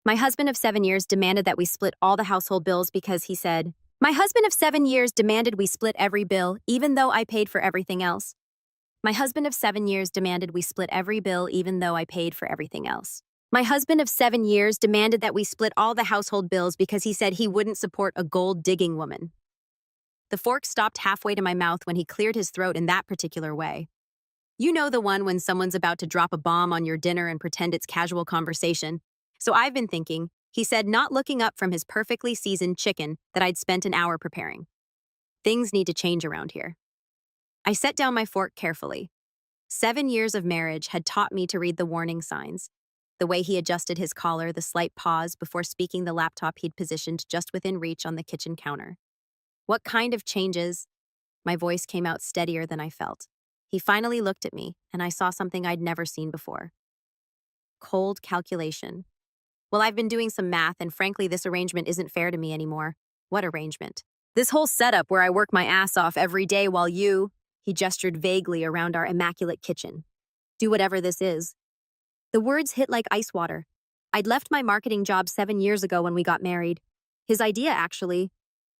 My husband of 7 years demanded that we split all the household bills because he said, My husband of 7 years demanded we split every bill, even though I paid for everything else. My husband of 7 years demanded we split every bill, even though I paid for everything else. My husband of 7 years demanded that we split all the household bills because he said he wouldn't support a gold-digging woman. The fork stopped halfway to my mouth when he cleared his throat in that particular way. You know the one when someone's about to drop a bomb on your dinner and pretend it's casual conversation. So I've been thinking, he said, not looking up from his perfectly seasoned chicken that I'd spent an hour preparing. Things need to change around here. I set down my fork carefully. 7 years of marriage had taught me to read the warning signs. The way he adjusted his collar, the slight pause before speaking the laptop he'd positioned just within reach on the kitchen counter. What kind of changes? My voice came out steadier than I felt. He finally looked at me, and I saw something I'd never seen before. Cold calculation. Well, I've been doing some math, and frankly, this arrangement isn't fair to me anymore. What arrangement? This whole setup where I work my ass off every day while you, he gestured vaguely around our immaculate kitchen. Do whatever this is. The words hit like ice water. I'd left my marketing job 7 years ago when we got married. His idea, actually.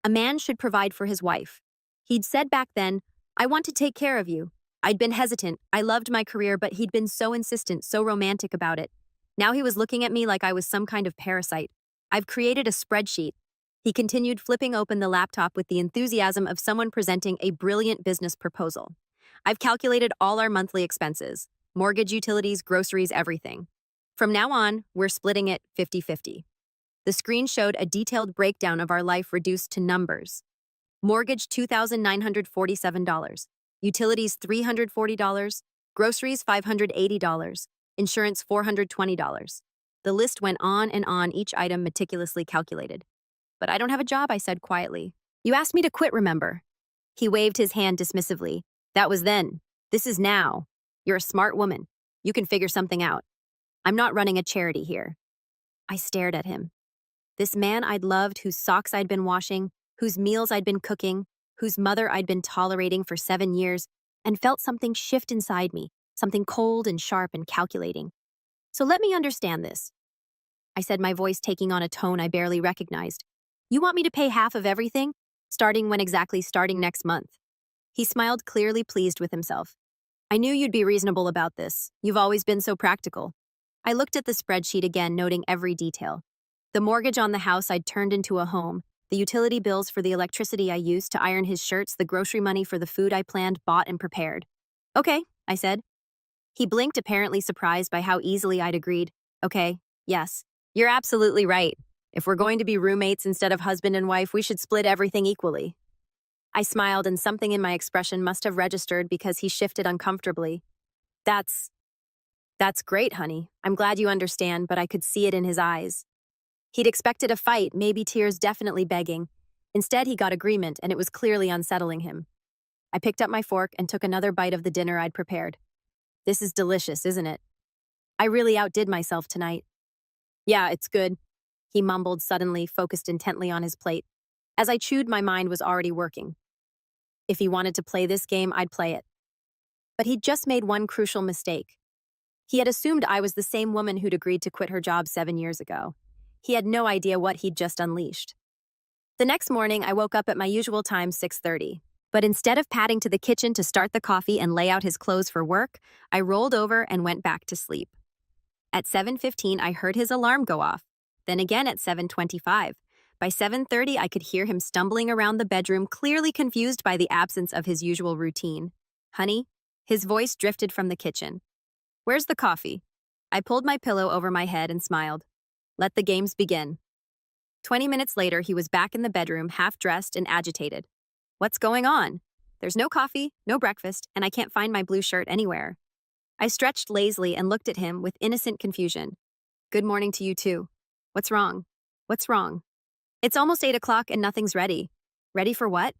A man should provide for his wife. He'd said back then, I want to take care of you. I'd been hesitant. I loved my career, but he'd been so insistent, so romantic about it. Now he was looking at me like I was some kind of parasite. I've created a spreadsheet. He continued, flipping open the laptop with the enthusiasm of someone presenting a brilliant business proposal. I've calculated all our monthly expenses. Mortgage, utilities, groceries, everything. From now on, we're splitting it 50-50. The screen showed a detailed breakdown of our life reduced to numbers. Mortgage $2,947, utilities $340, groceries $580, insurance $420. The list went on and on, each item meticulously calculated. But I don't have a job, I said quietly. You asked me to quit, remember? He waved his hand dismissively. That was then. This is now. You're a smart woman. You can figure something out. I'm not running a charity here. I stared at him. This man I'd loved, whose socks I'd been washing, whose meals I'd been cooking, whose mother I'd been tolerating for 7 years, and felt something shift inside me, something cold and sharp and calculating. So let me understand this, I said, my voice taking on a tone I barely recognized. You want me to pay half of everything? Starting when exactly? Starting next month. He smiled, clearly pleased with himself. I knew you'd be reasonable about this. You've always been so practical. I looked at the spreadsheet again, noting every detail. The mortgage on the house I'd turned into a home, the utility bills for the electricity I used to iron his shirts, the grocery money for the food I planned, bought, and prepared. Okay, I said. He blinked, apparently surprised by how easily I'd agreed. Okay, yes. You're absolutely right. If we're going to be roommates instead of husband and wife, we should split everything equally. I smiled, and something in my expression must have registered because he shifted uncomfortably. That's great, honey. I'm glad you understand, but I could see it in his eyes. He'd expected a fight, maybe tears, definitely begging. Instead, he got agreement, and it was clearly unsettling him. I picked up my fork and took another bite of the dinner I'd prepared. This is delicious, isn't it? I really outdid myself tonight. Yeah, it's good, he mumbled suddenly, focused intently on his plate. As I chewed, my mind was already working. If he wanted to play this game, I'd play it. But he'd just made one crucial mistake. He had assumed I was the same woman who'd agreed to quit her job 7 years ago. He had no idea what he'd just unleashed. The next morning, I woke up at my usual time, 6:30. But instead of padding to the kitchen to start the coffee and lay out his clothes for work, I rolled over and went back to sleep. At 7:15, I heard his alarm go off. Then again at 7:25. By 7:30, I could hear him stumbling around the bedroom, clearly confused by the absence of his usual routine. Honey? His voice drifted from the kitchen. Where's the coffee? I pulled my pillow over my head and smiled. Let the games begin. 20 minutes later, he was back in the bedroom, half-dressed and agitated. What's going on? There's no coffee, no breakfast, and I can't find my blue shirt anywhere. I stretched lazily and looked at him with innocent confusion. Good morning to you too. What's wrong? What's wrong? It's almost 8 o'clock and nothing's ready. Ready for what?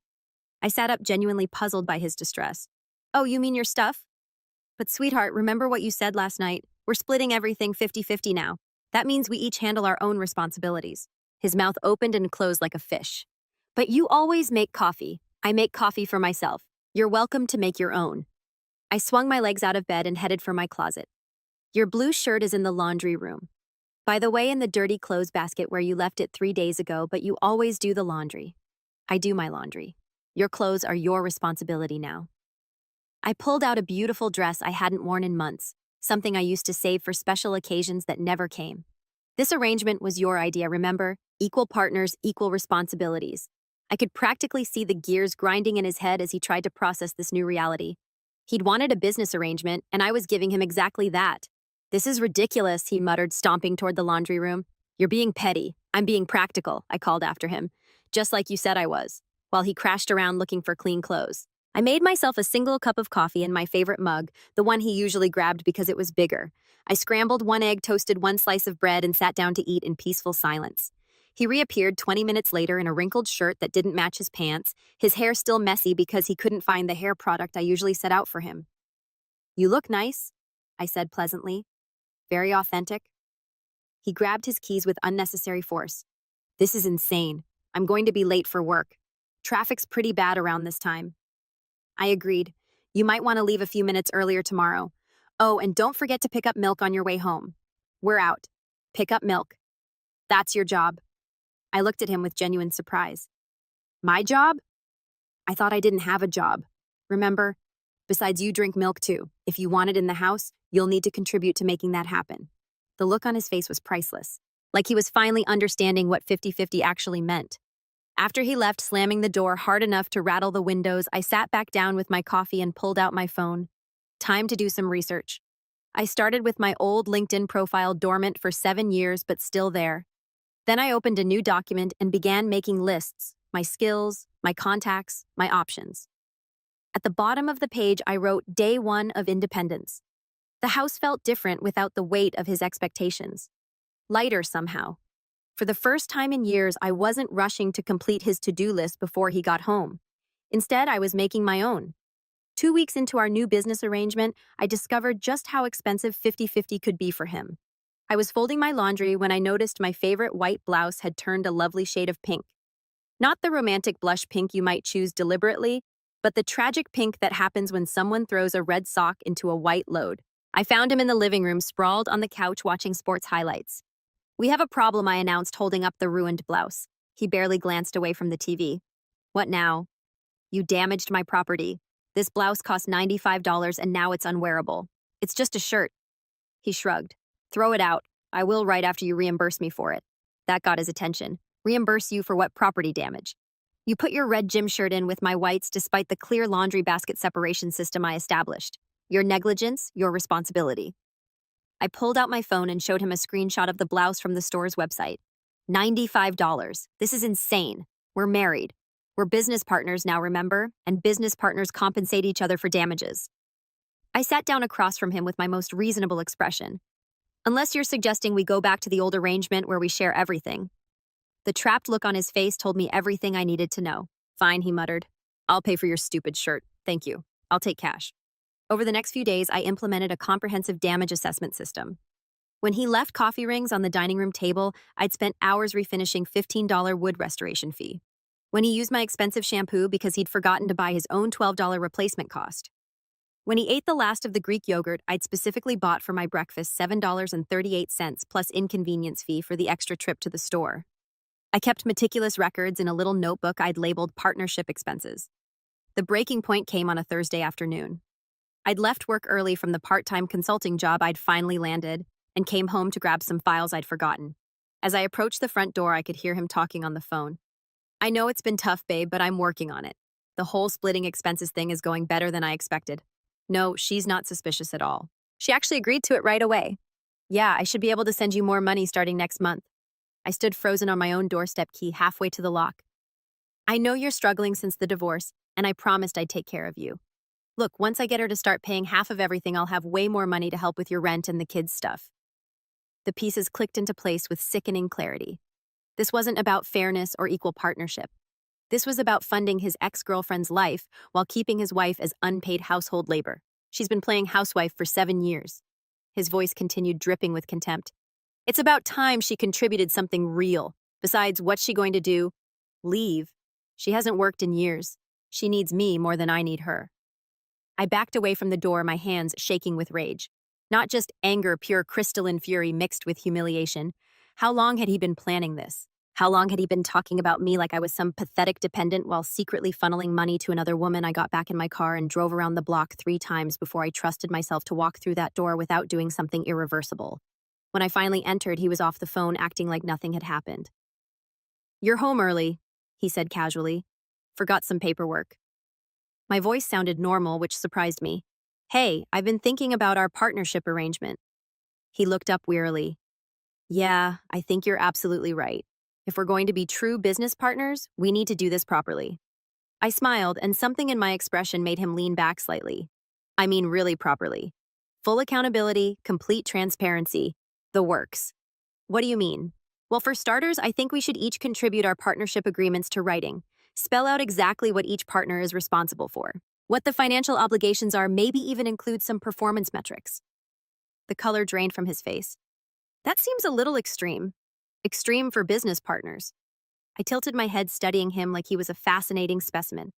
I sat up, genuinely puzzled by his distress. Oh, you mean your stuff? But sweetheart, remember what you said last night? We're splitting everything 50-50 now. That means we each handle our own responsibilities. His mouth opened and closed like a fish. But you always make coffee. I make coffee for myself. You're welcome to make your own. I swung my legs out of bed and headed for my closet. Your blue shirt is in the laundry room. By the way, in the dirty clothes basket where you left it 3 days ago, but you always do the laundry. I do my laundry. Your clothes are your responsibility now. I pulled out a beautiful dress I hadn't worn in months, something I used to save for special occasions that never came. This arrangement was your idea, remember? Equal partners, equal responsibilities. I could practically see the gears grinding in his head as he tried to process this new reality. He'd wanted a business arrangement, and I was giving him exactly that. This is ridiculous, he muttered, stomping toward the laundry room. You're being petty. I'm being practical, I called after him. Just like you said I was, while he crashed around looking for clean clothes. I made myself a single cup of coffee in my favorite mug, the one he usually grabbed because it was bigger. I scrambled 1 egg, toasted 1 slice of bread, and sat down to eat in peaceful silence. He reappeared 20 minutes later in a wrinkled shirt that didn't match his pants, his hair still messy because he couldn't find the hair product I usually set out for him. You look nice, I said pleasantly. Very authentic. He grabbed his keys with unnecessary force. This is insane. I'm going to be late for work. Traffic's pretty bad around this time. I agreed. You might want to leave a few minutes earlier tomorrow. Oh, and don't forget to pick up milk on your way home. We're out. Pick up milk. That's your job. I looked at him with genuine surprise. My job? I thought I didn't have a job. Remember? Besides, you drink milk too. If you want it in the house, you'll need to contribute to making that happen. The look on his face was priceless, like he was finally understanding what 50-50 actually meant. After he left, slamming the door hard enough to rattle the windows, I sat back down with my coffee and pulled out my phone. Time to do some research. I started with my old LinkedIn profile, dormant for 7 years, but still there. Then I opened a new document and began making lists, my skills, my contacts, my options. At the bottom of the page, I wrote Day 1 of Independence. The house felt different without the weight of his expectations. Lighter somehow. For the first time in years, I wasn't rushing to complete his to-do list before he got home. Instead, I was making my own. 2 weeks into our new business arrangement, I discovered just how expensive 50-50 could be for him. I was folding my laundry when I noticed my favorite white blouse had turned a lovely shade of pink. Not the romantic blush pink you might choose deliberately, but the tragic pink that happens when someone throws a red sock into a white load. I found him in the living room, sprawled on the couch watching sports highlights. We have a problem, I announced, holding up the ruined blouse. He barely glanced away from the TV. What now? You damaged my property. This blouse cost $95 and now it's unwearable. It's just a shirt. He shrugged. Throw it out. I will right after you reimburse me for it. That got his attention. Reimburse you for what property damage? You put your red gym shirt in with my whites despite the clear laundry basket separation system I established. Your negligence, your responsibility. I pulled out my phone and showed him a screenshot of the blouse from the store's website. $95. This is insane. We're married. We're business partners now, remember? And business partners compensate each other for damages. I sat down across from him with my most reasonable expression. Unless you're suggesting we go back to the old arrangement where we share everything. The trapped look on his face told me everything I needed to know. Fine, he muttered. I'll pay for your stupid shirt. Thank you. I'll take cash. Over the next few days, I implemented a comprehensive damage assessment system. When he left coffee rings on the dining room table, I'd spent hours refinishing $15 wood restoration fee. When he used my expensive shampoo because he'd forgotten to buy his own $12 replacement cost. When he ate the last of the Greek yogurt I'd specifically bought for my breakfast, $7.38 plus inconvenience fee for the extra trip to the store. I kept meticulous records in a little notebook I'd labeled partnership expenses. The breaking point came on a Thursday afternoon. I'd left work early from the part-time consulting job I'd finally landed and came home to grab some files I'd forgotten. As I approached the front door, I could hear him talking on the phone. I know it's been tough, babe, but I'm working on it. The whole splitting expenses thing is going better than I expected. No, she's not suspicious at all. She actually agreed to it right away. Yeah, I should be able to send you more money starting next month. I stood frozen on my own doorstep key halfway to the lock. I know you're struggling since the divorce, and I promised I'd take care of you. Look, once I get her to start paying half of everything, I'll have way more money to help with your rent and the kids' stuff. The pieces clicked into place with sickening clarity. This wasn't about fairness or equal partnership. This was about funding his ex-girlfriend's life while keeping his wife as unpaid household labor. She's been playing housewife for 7 years. His voice continued, dripping with contempt. It's about time she contributed something real. Besides, what's she going to do? Leave. She hasn't worked in years. She needs me more than I need her. I backed away from the door, my hands shaking with rage. Not just anger, pure crystalline fury mixed with humiliation. How long had he been planning this? How long had he been talking about me like I was some pathetic dependent while secretly funneling money to another woman? I got back in my car and drove around the block 3 times before I trusted myself to walk through that door without doing something irreversible. When I finally entered, he was off the phone acting like nothing had happened. "You're home early," he said casually. "Forgot some paperwork." My voice sounded normal, which surprised me. "Hey, I've been thinking about our partnership arrangement." He looked up wearily. "Yeah, I think you're absolutely right. If we're going to be true business partners, we need to do this properly." I smiled, and something in my expression made him lean back slightly. I mean, really properly. Full accountability, complete transparency, the works. "What do you mean?" "Well, for starters, I think we should each contribute our partnership agreements to writing. Spell out exactly what each partner is responsible for, what the financial obligations are, maybe even include some performance metrics." The color drained from his face. "That seems a little extreme. Extreme for business partners." I tilted my head, studying him like he was a fascinating specimen.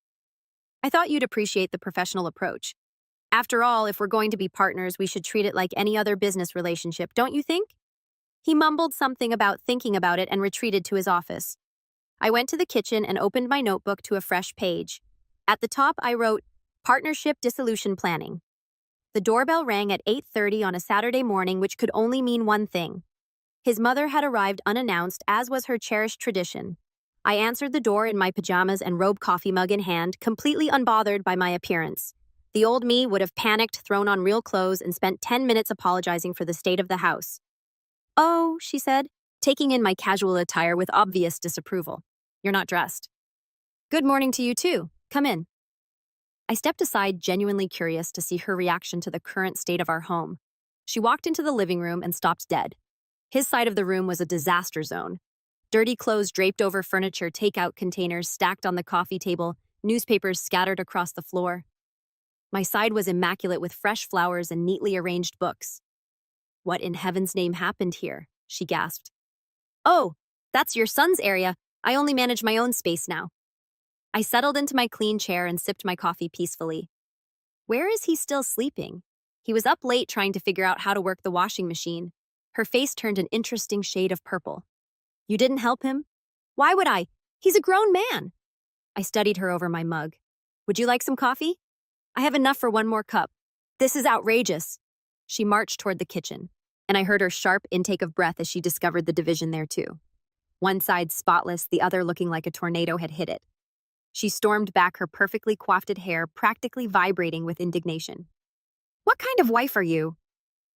"I thought you'd appreciate the professional approach. After all, if we're going to be partners, we should treat it like any other business relationship, don't you think?" He mumbled something about thinking about it and retreated to his office. I went to the kitchen and opened my notebook to a fresh page. At the top, I wrote, "Partnership Dissolution Planning." The doorbell rang at 8:30 on a Saturday morning, which could only mean one thing. His mother had arrived unannounced, as was her cherished tradition. I answered the door in my pajamas and robe, coffee mug in hand, completely unbothered by my appearance. The old me would have panicked, thrown on real clothes, and spent 10 minutes apologizing for the state of the house. "Oh," she said, taking in my casual attire with obvious disapproval. "You're not dressed." "Good morning to you too. Come in." I stepped aside, genuinely curious to see her reaction to the current state of our home. She walked into the living room and stopped dead. His side of the room was a disaster zone. Dirty clothes draped over furniture, takeout containers stacked on the coffee table, newspapers scattered across the floor. My side was immaculate with fresh flowers and neatly arranged books. "What in heaven's name happened here?" she gasped. "Oh, that's your son's area. I only manage my own space now." I settled into my clean chair and sipped my coffee peacefully. Where is he still sleeping? He was up late trying to figure out how to work the washing machine. Her face turned an interesting shade of purple. "You didn't help him?" "Why would I? He's a grown man." I studied her over my mug. "Would you like some coffee?" "I have enough for one more cup." "This is outrageous." She marched toward the kitchen, and I heard her sharp intake of breath as she discovered the division there too. One side spotless, the other looking like a tornado had hit it. She stormed back, her perfectly coiffed hair practically vibrating with indignation. "What kind of wife are you?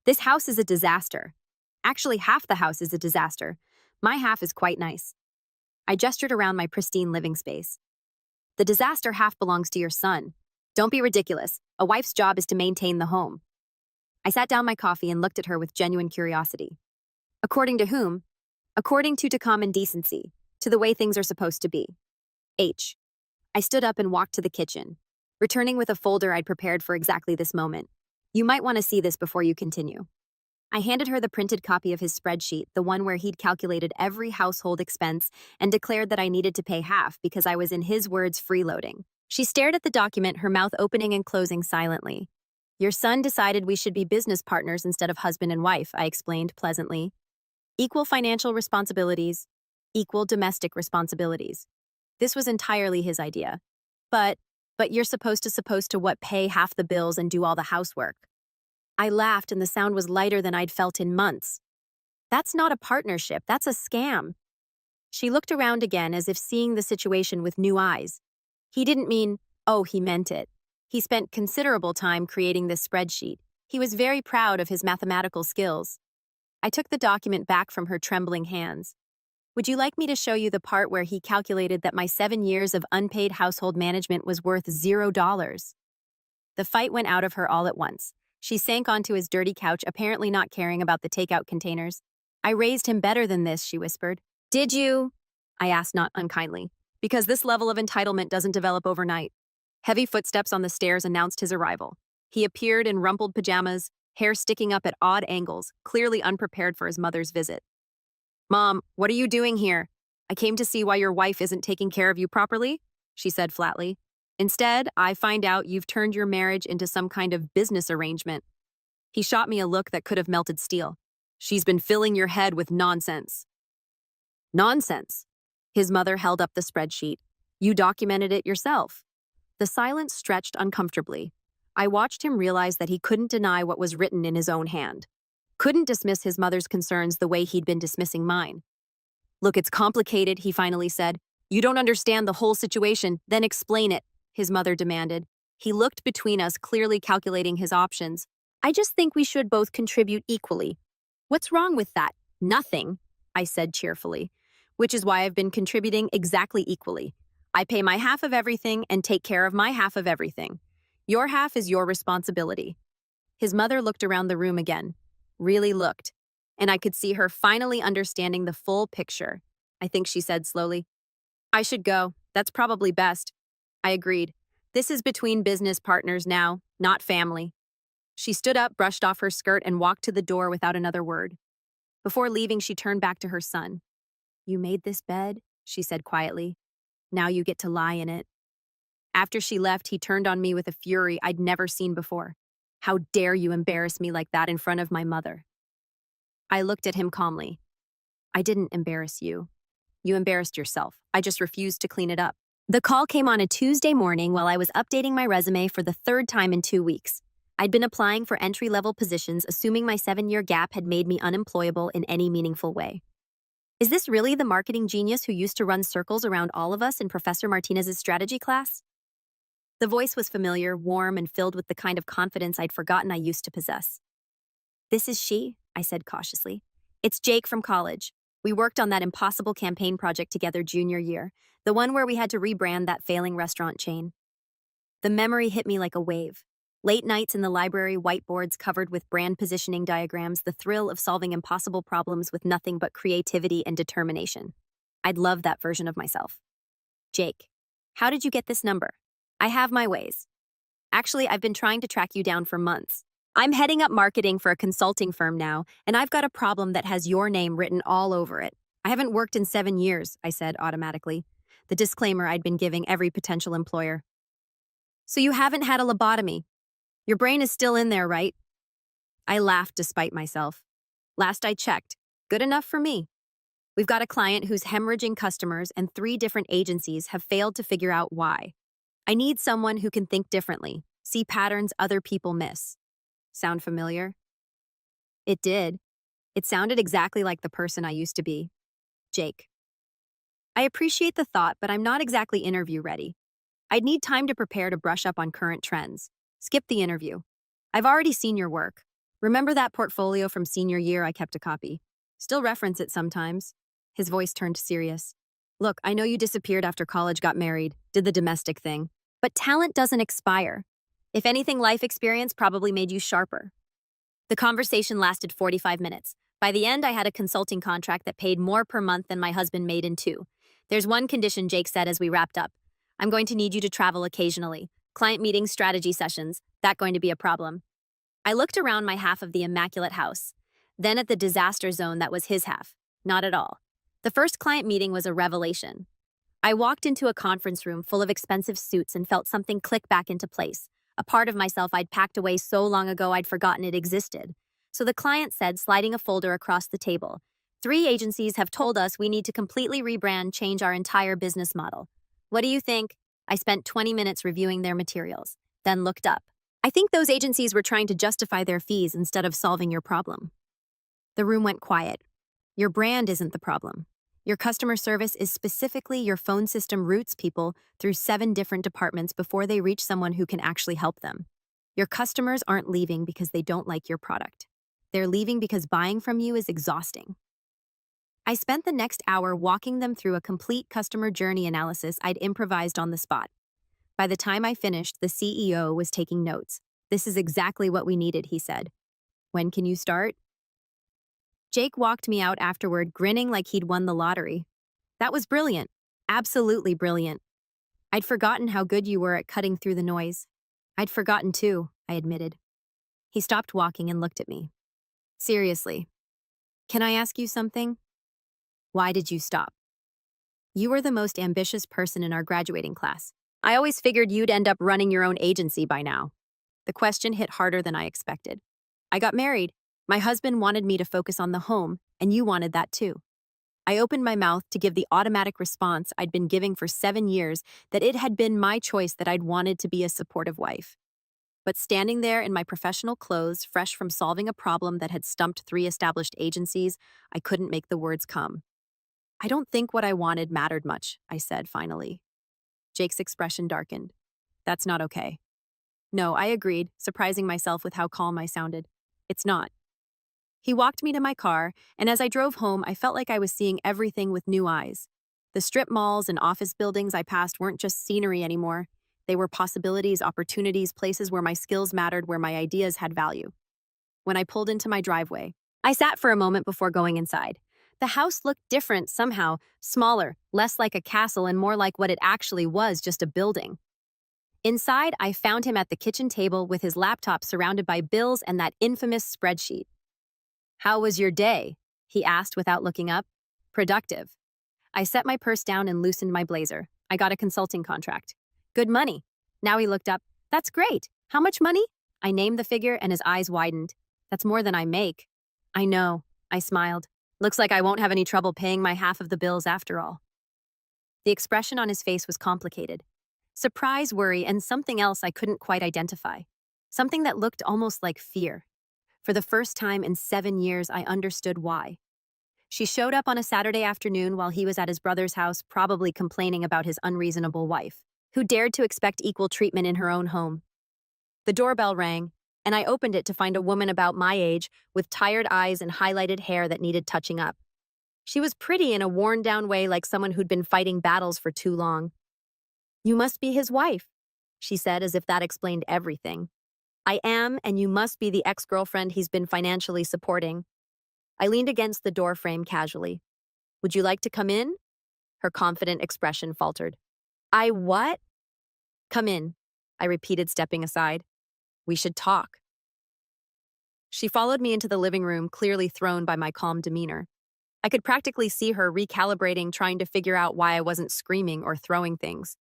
This house is a disaster. Actually, half the house is a disaster. My half is quite nice." I gestured around my pristine living space. "The disaster half belongs to your son. Don't be ridiculous. A wife's job is to maintain the home." I sat down my coffee and looked at her with genuine curiosity. "According to whom?" "According to common decency, to the way things are supposed to be." H. I stood up and walked to the kitchen, returning with a folder I'd prepared for exactly this moment. "You might want to see this before you continue." I handed her the printed copy of his spreadsheet, the one where he'd calculated every household expense and declared that I needed to pay half because I was, in his words, freeloading. She stared at the document, her mouth opening and closing silently. "Your son decided we should be business partners instead of husband and wife," I explained pleasantly. "Equal financial responsibilities, equal domestic responsibilities." This was entirely his idea. But you're supposed to what, pay half the bills and do all the housework." I laughed, and the sound was lighter than I'd felt in months. "That's not a partnership, that's a scam." She looked around again as if seeing the situation with new eyes. "He didn't mean, oh, he meant it. He spent considerable time creating this spreadsheet. He was very proud of his mathematical skills." I took the document back from her trembling hands. "Would you like me to show you the part where he calculated that my 7 years of unpaid household management was worth $0? The fight went out of her all at once. She sank onto his dirty couch, apparently not caring about the takeout containers. "I raised him better than this," she whispered. "Did you?" I asked, not unkindly. "Because this level of entitlement doesn't develop overnight." Heavy footsteps on the stairs announced his arrival. He appeared in rumpled pajamas, hair sticking up at odd angles, clearly unprepared for his mother's visit. "Mom, what are you doing here?" "I came to see why your wife isn't taking care of you properly," she said flatly. "Instead, I find out you've turned your marriage into some kind of business arrangement." He shot me a look that could have melted steel. She's been filling your head with nonsense. Nonsense. His mother held up the spreadsheet. You documented it yourself. The silence stretched uncomfortably. I watched him realize that he couldn't deny what was written in his own hand. Couldn't dismiss his mother's concerns the way he'd been dismissing mine. Look, it's complicated, he finally said. You don't understand the whole situation, then explain it, his mother demanded. He looked between us, clearly calculating his options. I just think we should both contribute equally. What's wrong with that? Nothing, I said cheerfully, which is why I've been contributing exactly equally. I pay my half of everything and take care of my half of everything. Your half is your responsibility. His mother looked around the room again, really looked, and I could see her finally understanding the full picture. I think she said slowly, I should go. That's probably best. I agreed. This is between business partners now, not family. She stood up, brushed off her skirt, and walked to the door without another word. Before leaving, she turned back to her son. You made this bed, she said quietly. Now you get to lie in it. After she left, he turned on me with a fury I'd never seen before. How dare you embarrass me like that in front of my mother? I looked at him calmly. I didn't embarrass you. You embarrassed yourself. I just refused to clean it up. The call came on a Tuesday morning while I was updating my resume for the third time in 2 weeks. I'd been applying for entry-level positions, assuming my 7-year gap had made me unemployable in any meaningful way. Is this really the marketing genius who used to run circles around all of us in Professor Martinez's strategy class? The voice was familiar, warm, and filled with the kind of confidence I'd forgotten I used to possess. This is she, I said cautiously. It's Jake from college. We worked on that impossible campaign project together junior year, the one where we had to rebrand that failing restaurant chain. The memory hit me like a wave. Late nights in the library, whiteboards covered with brand positioning diagrams, the thrill of solving impossible problems with nothing but creativity and determination. I'd love that version of myself. Jake, how did you get this number? I have my ways. Actually, I've been trying to track you down for months. I'm heading up marketing for a consulting firm now, and I've got a problem that has your name written all over it. I haven't worked in 7 years, I said automatically, the disclaimer I'd been giving every potential employer. So you haven't had a lobotomy. Your brain is still in there, right? I laughed despite myself. Last I checked, good enough for me. We've got a client who's hemorrhaging customers, and 3 different agencies have failed to figure out why. I need someone who can think differently, see patterns other people miss. Sound familiar? It did. It sounded exactly like the person I used to be. Jake. I appreciate the thought, but I'm not exactly interview ready. I'd need time to prepare to brush up on current trends. Skip the interview. I've already seen your work. Remember that portfolio from senior year? I kept a copy. Still reference it sometimes. His voice turned serious. Look, I know you disappeared after college, got married, did the domestic thing. But talent doesn't expire. If anything, life experience probably made you sharper. The conversation lasted 45 minutes. By the end, I had a consulting contract that paid more per month than my husband made in 2. There's one condition, Jake said as we wrapped up. I'm going to need you to travel occasionally. Client meetings, strategy sessions, that's going to be a problem. I looked around my half of the immaculate house, then at the disaster zone that was his half. Not at all. The first client meeting was a revelation. I walked into a conference room full of expensive suits and felt something click back into place. A part of myself I'd packed away so long ago I'd forgotten it existed. So the client said, sliding a folder across the table, 3 agencies have told us we need to completely rebrand, change our entire business model. What do you think? I spent 20 minutes reviewing their materials, then looked up. I think those agencies were trying to justify their fees instead of solving your problem. The room went quiet. Your brand isn't the problem. Your customer service is specifically your phone system routes people through 7 different departments before they reach someone who can actually help them. Your customers aren't leaving because they don't like your product. They're leaving because buying from you is exhausting. I spent the next hour walking them through a complete customer journey analysis I'd improvised on the spot. By the time I finished, the CEO was taking notes. This is exactly what we needed, he said. When can you start? Jake walked me out afterward, grinning like he'd won the lottery. That was brilliant. Absolutely brilliant. I'd forgotten how good you were at cutting through the noise. I'd forgotten too, I admitted. He stopped walking and looked at me. Seriously, can I ask you something? Why did you stop? You were the most ambitious person in our graduating class. I always figured you'd end up running your own agency by now. The question hit harder than I expected. I got married. My husband wanted me to focus on the home, and you wanted that too. I opened my mouth to give the automatic response I'd been giving for 7 years, that it had been my choice, that I'd wanted to be a supportive wife. But standing there in my professional clothes, fresh from solving a problem that had stumped 3 established agencies, I couldn't make the words come. I don't think what I wanted mattered much, I said finally. Jake's expression darkened. That's not okay. No, I agreed, surprising myself with how calm I sounded. It's not. He walked me to my car, and as I drove home, I felt like I was seeing everything with new eyes. The strip malls and office buildings I passed weren't just scenery anymore. They were possibilities, opportunities, places where my skills mattered, where my ideas had value. When I pulled into my driveway, I sat for a moment before going inside. The house looked different somehow, smaller, less like a castle and more like what it actually was, just a building. Inside, I found him at the kitchen table with his laptop surrounded by bills and that infamous spreadsheet. How was your day? He asked without looking up. Productive. I set my purse down and loosened my blazer. I got a consulting contract. Good money. Now he looked up. That's great. How much money? I named the figure and his eyes widened. That's more than I make. I know. I smiled. Looks like I won't have any trouble paying my half of the bills after all. The expression on his face was complicated. Surprise, worry, and something else I couldn't quite identify. Something that looked almost like fear. For the first time in 7 years, I understood why. She showed up on a Saturday afternoon while he was at his brother's house, probably complaining about his unreasonable wife, who dared to expect equal treatment in her own home. The doorbell rang, and I opened it to find a woman about my age, with tired eyes and highlighted hair that needed touching up. She was pretty in a worn-down way, like someone who'd been fighting battles for too long. You must be his wife, she said, as if that explained everything. I am, and you must be the ex-girlfriend he's been financially supporting. I leaned against the door frame casually. Would you like to come in? Her confident expression faltered. I what? Come in, I repeated, stepping aside. We should talk. She followed me into the living room, clearly thrown by my calm demeanor. I could practically see her recalibrating, trying to figure out why I wasn't screaming or throwing things.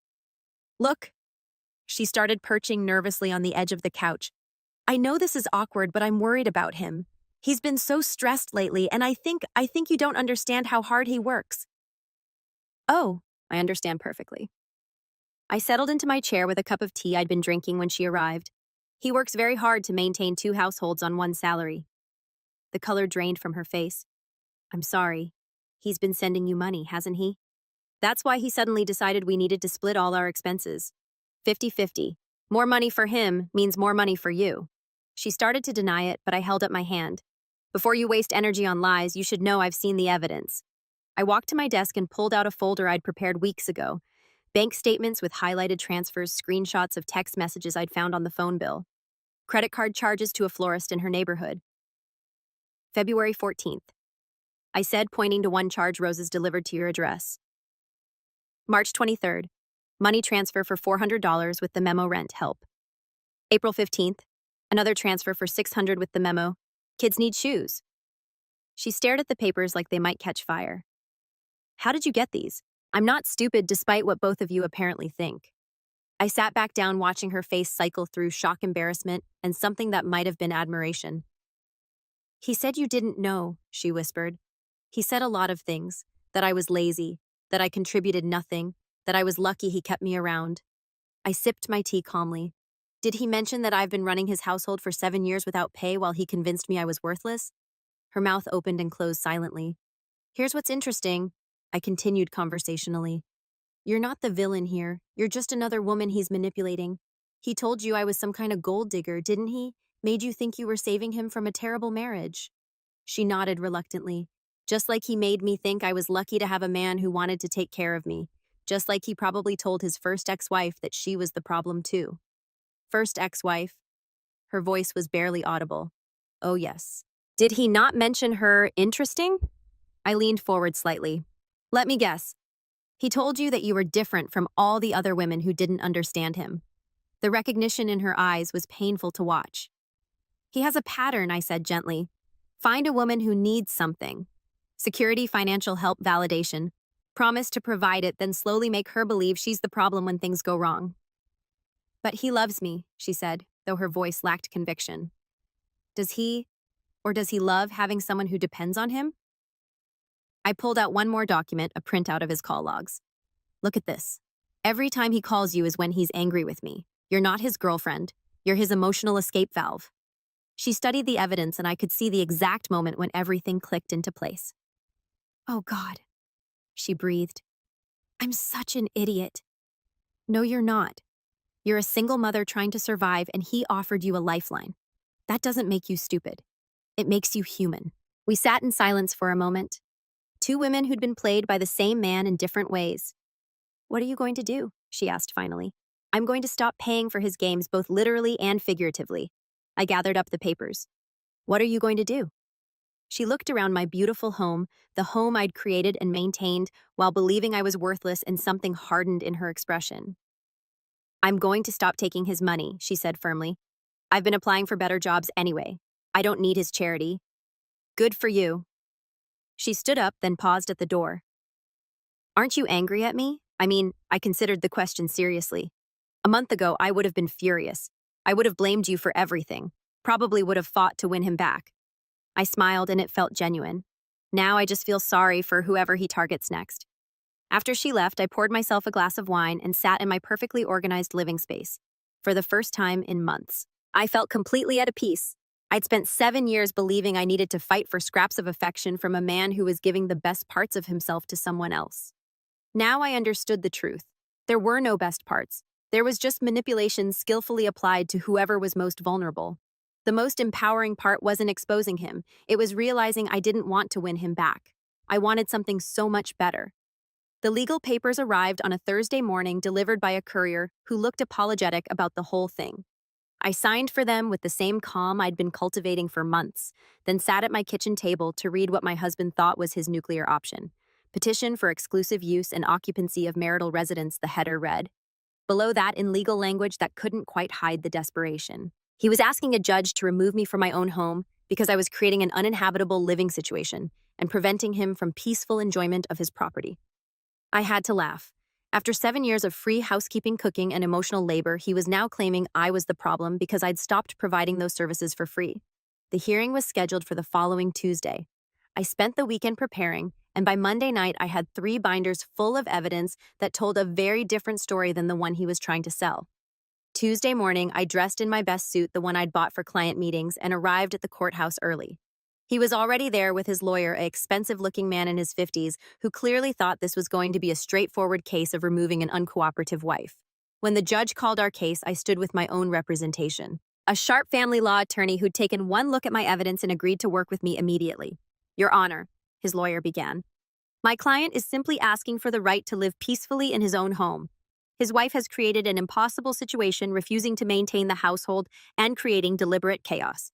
Look. She started perching nervously on the edge of the couch. I know this is awkward, but I'm worried about him. He's been so stressed lately, and I think you don't understand how hard he works. Oh, I understand perfectly. I settled into my chair with a cup of tea I'd been drinking when she arrived. He works very hard to maintain 2 households on one salary. The color drained from her face. I'm sorry. He's been sending you money, hasn't he? That's why he suddenly decided we needed to split all our expenses. 50-50. More money for him means more money for you. She started to deny it, but I held up my hand. Before you waste energy on lies, you should know I've seen the evidence. I walked to my desk and pulled out a folder I'd prepared weeks ago. Bank statements with highlighted transfers, screenshots of text messages I'd found on the phone bill. Credit card charges to a florist in her neighborhood. February 14th. I said, pointing to one charge, roses delivered to your address. March 23rd. Money transfer for $400 with the memo, rent help. April 15th. Another transfer for $600 with the memo, kids need shoes. She stared at the papers like they might catch fire. How did you get these? I'm not stupid, despite what both of you apparently think. I sat back down, watching her face cycle through shock, embarrassment, and something that might have been admiration. He said you didn't know, she whispered. He said a lot of things, that I was lazy, that I contributed nothing, that I was lucky he kept me around. I sipped my tea calmly. Did he mention that I've been running his household for 7 years without pay while he convinced me I was worthless? Her mouth opened and closed silently. Here's what's interesting, I continued conversationally. You're not the villain here. You're just another woman he's manipulating. He told you I was some kind of gold digger, didn't he? Made you think you were saving him from a terrible marriage. She nodded reluctantly. Just like he made me think I was lucky to have a man who wanted to take care of me. Just like he probably told his first ex-wife that she was the problem too. First ex-wife. Her voice was barely audible. Oh yes. Did he not mention her interesting? I leaned forward slightly. Let me guess. He told you that you were different from all the other women who didn't understand him. The recognition in her eyes was painful to watch. He has a pattern, I said gently. Find a woman who needs something. Security, financial help, validation. Promise to provide it, then slowly make her believe she's the problem when things go wrong. But he loves me, she said, though her voice lacked conviction. Does he or does he love having someone who depends on him? I pulled out one more document, a printout of his call logs. Look at this. Every time he calls you is when he's angry with me. You're not his girlfriend. You're his emotional escape valve. She studied the evidence, and I could see the exact moment when everything clicked into place. Oh, God, she breathed. I'm such an idiot. No, you're not. You're a single mother trying to survive, and he offered you a lifeline. That doesn't make you stupid. It makes you human. We sat in silence for a moment. Two women who'd been played by the same man in different ways. What are you going to do? She asked finally. I'm going to stop paying for his games both literally and figuratively. I gathered up the papers. What are you going to do? She looked around my beautiful home, the home I'd created and maintained, while believing I was worthless, and something hardened in her expression. I'm going to stop taking his money, she said firmly. I've been applying for better jobs anyway. I don't need his charity. Good for you. She stood up, then paused at the door. Aren't you angry at me? I mean, I considered the question seriously. A month ago, I would have been furious. I would have blamed you for everything. Probably would have fought to win him back. I smiled, and it felt genuine. Now I just feel sorry for whoever he targets next. After she left, I poured myself a glass of wine and sat in my perfectly organized living space. For the first time in months, I felt completely at peace. I'd spent 7 years believing I needed to fight for scraps of affection from a man who was giving the best parts of himself to someone else. Now I understood the truth. There were no best parts. There was just manipulation skillfully applied to whoever was most vulnerable. The most empowering part wasn't exposing him. It was realizing I didn't want to win him back. I wanted something so much better. The legal papers arrived on a Thursday morning, delivered by a courier who looked apologetic about the whole thing. I signed for them with the same calm I'd been cultivating for months, then sat at my kitchen table to read what my husband thought was his nuclear option. Petition for exclusive use and occupancy of marital residence, the header read. Below that, in legal language that couldn't quite hide the desperation. He was asking a judge to remove me from my own home because I was creating an uninhabitable living situation and preventing him from peaceful enjoyment of his property. I had to laugh. After 7 years of free housekeeping, cooking, and emotional labor, he was now claiming I was the problem because I'd stopped providing those services for free. The hearing was scheduled for the following Tuesday. I spent the weekend preparing, and by Monday night I had 3 binders full of evidence that told a very different story than the one he was trying to sell. Tuesday morning, I dressed in my best suit, the one I'd bought for client meetings, and arrived at the courthouse early. He was already there with his lawyer, an expensive-looking man in his 50s, who clearly thought this was going to be a straightforward case of removing an uncooperative wife. When the judge called our case, I stood with my own representation. A sharp family law attorney who'd taken one look at my evidence and agreed to work with me immediately. Your Honor, his lawyer began. My client is simply asking for the right to live peacefully in his own home. His wife has created an impossible situation, refusing to maintain the household and creating deliberate chaos.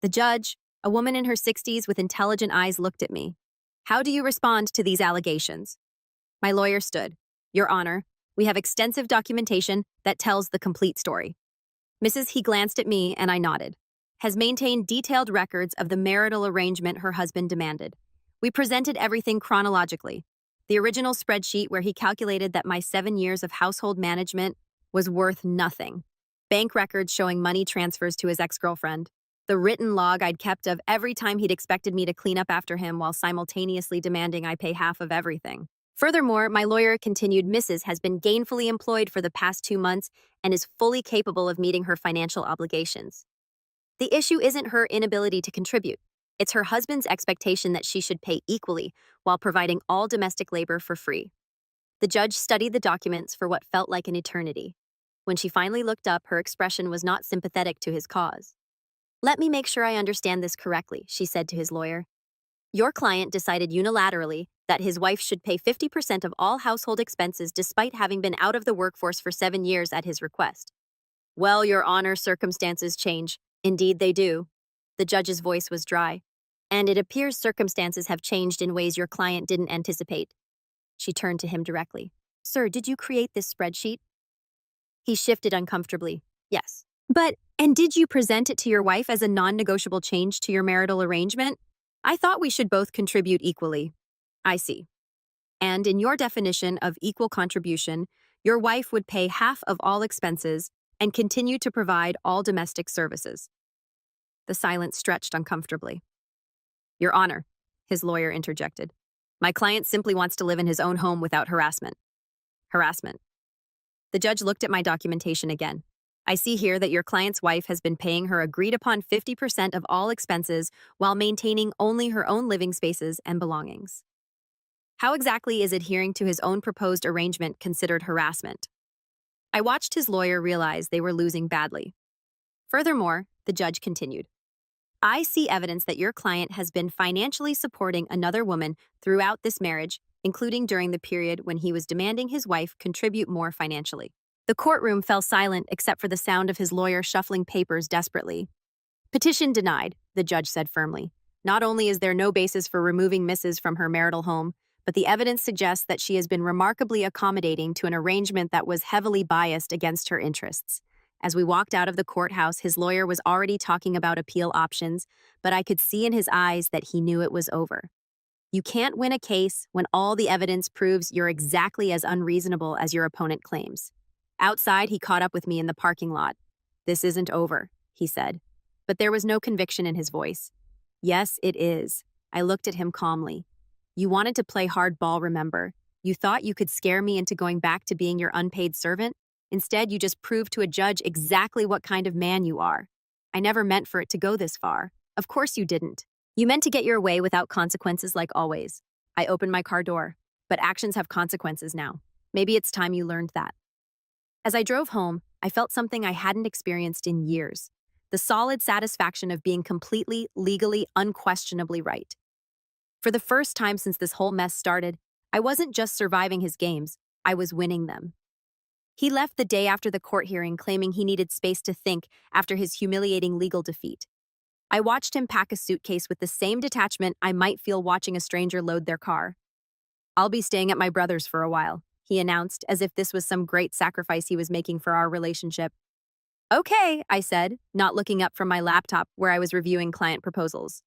The judge, a woman in her 60s with intelligent eyes, looked at me. How do you respond to these allegations? My lawyer stood. Your Honor, we have extensive documentation that tells the complete story. He glanced at me and I nodded. Has maintained detailed records of the marital arrangement her husband demanded. We presented everything chronologically. The original spreadsheet where he calculated that my 7 years of household management was worth nothing. Bank records showing money transfers to his ex-girlfriend. The written log I'd kept of every time he'd expected me to clean up after him while simultaneously demanding I pay half of everything. Furthermore, my lawyer continued, Mrs. has been gainfully employed for the past 2 months and is fully capable of meeting her financial obligations. The issue isn't her inability to contribute. It's her husband's expectation that she should pay equally while providing all domestic labor for free. The judge studied the documents for what felt like an eternity. When she finally looked up, her expression was not sympathetic to his cause. Let me make sure I understand this correctly, she said to his lawyer. Your client decided unilaterally that his wife should pay 50% of all household expenses despite having been out of the workforce for 7 years at his request. Well, Your Honor, circumstances change. Indeed they do. The judge's voice was dry. And it appears circumstances have changed in ways your client didn't anticipate. She turned to him directly. Sir, did you create this spreadsheet? He shifted uncomfortably. Yes. And did you present it to your wife as a non-negotiable change to your marital arrangement? I thought we should both contribute equally. I see. And in your definition of equal contribution, your wife would pay half of all expenses and continue to provide all domestic services. The silence stretched uncomfortably. Your Honor, his lawyer interjected. My client simply wants to live in his own home without harassment. Harassment. The judge looked at my documentation again. I see here that your client's wife has been paying her agreed-upon 50% of all expenses while maintaining only her own living spaces and belongings. How exactly is adhering to his own proposed arrangement considered harassment? I watched his lawyer realize they were losing badly. Furthermore, the judge continued. I see evidence that your client has been financially supporting another woman throughout this marriage, including during the period when he was demanding his wife contribute more financially. The courtroom fell silent except for the sound of his lawyer shuffling papers desperately. Petition denied, the judge said firmly. Not only is there no basis for removing Mrs. from her marital home, but the evidence suggests that she has been remarkably accommodating to an arrangement that was heavily biased against her interests. As we walked out of the courthouse, his lawyer was already talking about appeal options, but I could see in his eyes that he knew it was over. You can't win a case when all the evidence proves you're exactly as unreasonable as your opponent claims. Outside, he caught up with me in the parking lot. This isn't over, he said. But there was no conviction in his voice. Yes, it is. I looked at him calmly. You wanted to play hardball, remember? You thought you could scare me into going back to being your unpaid servant? Instead, you just proved to a judge exactly what kind of man you are. I never meant for it to go this far. Of course you didn't. You meant to get your way without consequences like always. I opened my car door. But actions have consequences now. Maybe it's time you learned that. As I drove home, I felt something I hadn't experienced in years. The solid satisfaction of being completely, legally, unquestionably right. For the first time since this whole mess started, I wasn't just surviving his games, I was winning them. He left the day after the court hearing claiming he needed space to think after his humiliating legal defeat. I watched him pack a suitcase with the same detachment I might feel watching a stranger load their car. I'll be staying at my brother's for a while, he announced, as if this was some great sacrifice he was making for our relationship. Okay, I said, not looking up from my laptop where I was reviewing client proposals.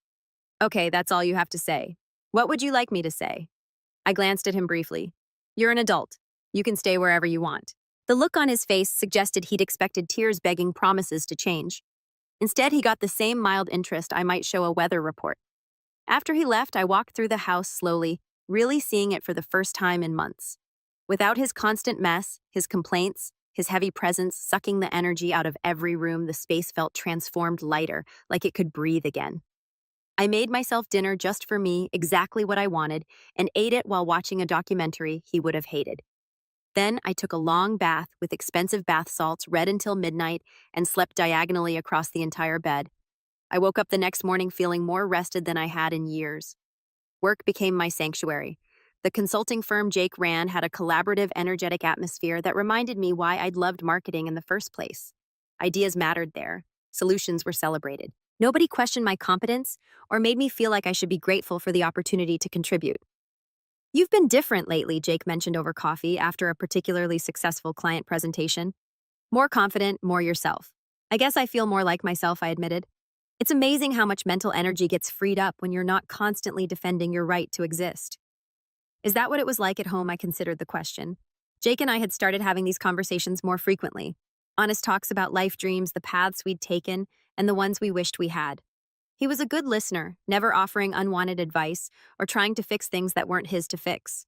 Okay, that's all you have to say. What would you like me to say? I glanced at him briefly. You're an adult. You can stay wherever you want. The look on his face suggested he'd expected tears begging promises to change. Instead, he got the same mild interest I might show a weather report. After he left, I walked through the house slowly, really seeing it for the first time in months. Without his constant mess, his complaints, his heavy presence sucking the energy out of every room, the space felt transformed lighter, like it could breathe again. I made myself dinner just for me, exactly what I wanted, and ate it while watching a documentary he would have hated. Then I took a long bath with expensive bath salts read until midnight and slept diagonally across the entire bed. I woke up the next morning feeling more rested than I had in years. Work became my sanctuary. The consulting firm Jake ran had a collaborative, energetic atmosphere that reminded me why I'd loved marketing in the first place. Ideas mattered there. Solutions were celebrated. Nobody questioned my competence or made me feel like I should be grateful for the opportunity to contribute. You've been different lately, Jake mentioned over coffee after a particularly successful client presentation. More confident, more yourself. I guess I feel more like myself, I admitted. It's amazing how much mental energy gets freed up when you're not constantly defending your right to exist. Is that what it was like at home? I considered the question. Jake and I had started having these conversations more frequently. Honest talks about life dreams, the paths we'd taken, and the ones we wished we had. He was a good listener, never offering unwanted advice or trying to fix things that weren't his to fix.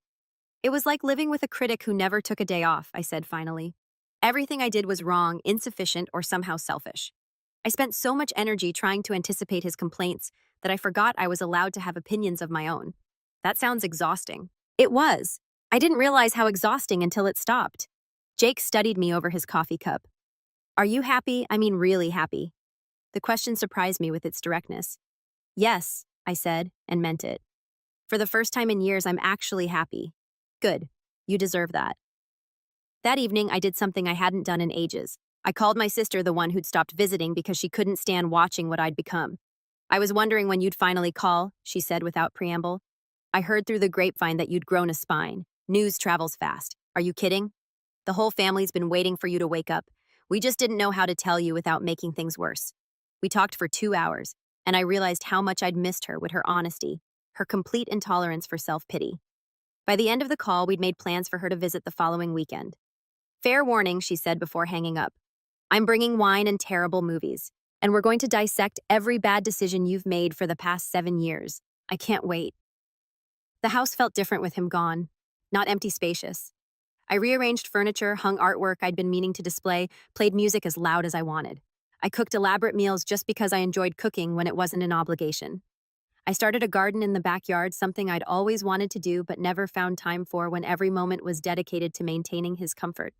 It was like living with a critic who never took a day off, I said finally. Everything I did was wrong, insufficient, or somehow selfish. I spent so much energy trying to anticipate his complaints that I forgot I was allowed to have opinions of my own. That sounds exhausting. It was. I didn't realize how exhausting until it stopped. Jake studied me over his coffee cup. Are you happy? I mean really happy. The question surprised me with its directness. Yes, I said, and meant it. For the first time in years, I'm actually happy. Good. You deserve that. That evening, I did something I hadn't done in ages. I called my sister, the one who'd stopped visiting because she couldn't stand watching what I'd become. I was wondering when you'd finally call, she said without preamble. I heard through the grapevine that you'd grown a spine. News travels fast. Are you kidding? The whole family's been waiting for you to wake up. We just didn't know how to tell you without making things worse. We talked for 2 hours, and I realized how much I'd missed her with her honesty, her complete intolerance for self-pity. By the end of the call, we'd made plans for her to visit the following weekend. Fair warning, she said before hanging up. I'm bringing wine and terrible movies. And we're going to dissect every bad decision you've made for the past 7 years. I can't wait. The house felt different with him gone, not empty spacious. I rearranged furniture, hung artwork I'd been meaning to display, played music as loud as I wanted. I cooked elaborate meals just because I enjoyed cooking when it wasn't an obligation. I started a garden in the backyard, something I'd always wanted to do but never found time for when every moment was dedicated to maintaining his comfort.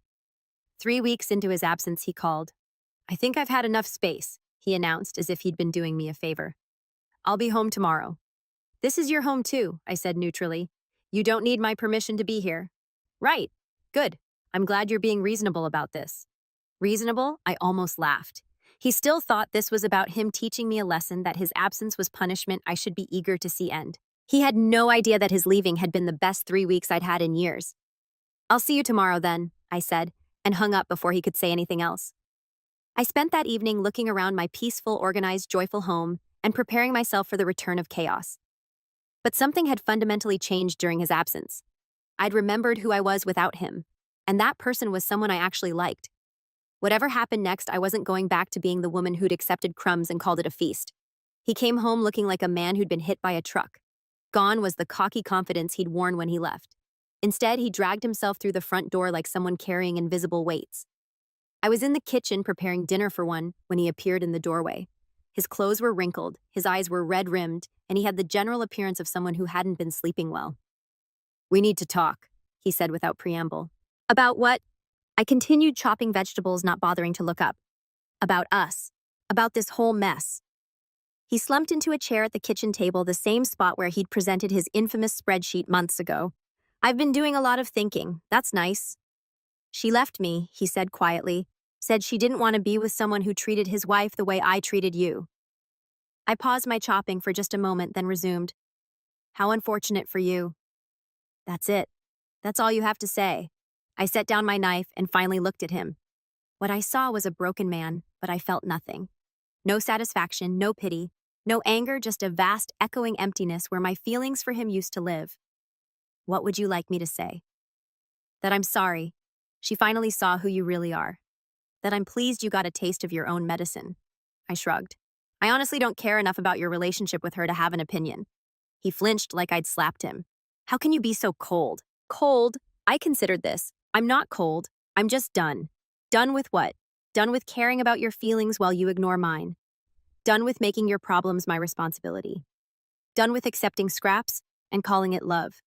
3 weeks into his absence, he called. "I think I've had enough space," he announced as if he'd been doing me a favor. "I'll be home tomorrow." "This is your home too," I said neutrally. "You don't need my permission to be here." "Right. Good. I'm glad you're being reasonable about this." Reasonable? I almost laughed. He still thought this was about him teaching me a lesson that his absence was punishment I should be eager to see end. He had no idea that his leaving had been the best 3 weeks I'd had in years. "I'll see you tomorrow then," I said, and hung up before he could say anything else. I spent that evening looking around my peaceful, organized, joyful home and preparing myself for the return of chaos. But something had fundamentally changed during his absence. I'd remembered who I was without him, and that person was someone I actually liked. Whatever happened next, I wasn't going back to being the woman who'd accepted crumbs and called it a feast. He came home looking like a man who'd been hit by a truck. Gone was the cocky confidence he'd worn when he left. Instead, he dragged himself through the front door like someone carrying invisible weights. I was in the kitchen preparing dinner for one when he appeared in the doorway. His clothes were wrinkled, his eyes were red-rimmed, and he had the general appearance of someone who hadn't been sleeping well. "We need to talk," he said without preamble. "About what?" I continued chopping vegetables, not bothering to look up. "About us. About this whole mess." He slumped into a chair at the kitchen table, the same spot where he'd presented his infamous spreadsheet months ago. "I've been doing a lot of thinking. That's nice." "She left me," he said quietly. "Said she didn't want to be with someone who treated his wife the way I treated you." I paused my chopping for just a moment, then resumed. "How unfortunate for you." "That's it. That's all you have to say." I set down my knife and finally looked at him. What I saw was a broken man, but I felt nothing. No satisfaction, no pity, no anger, just a vast, echoing emptiness where my feelings for him used to live. "What would you like me to say?" "That I'm sorry. She finally saw who you really are. That I'm pleased you got a taste of your own medicine." I shrugged. "I honestly don't care enough about your relationship with her to have an opinion." He flinched like I'd slapped him. "How can you be so cold?" "Cold? I considered this. I'm not cold. I'm just done." "Done with what?" "Done with caring about your feelings while you ignore mine. Done with making your problems my responsibility. Done with accepting scraps and calling it love."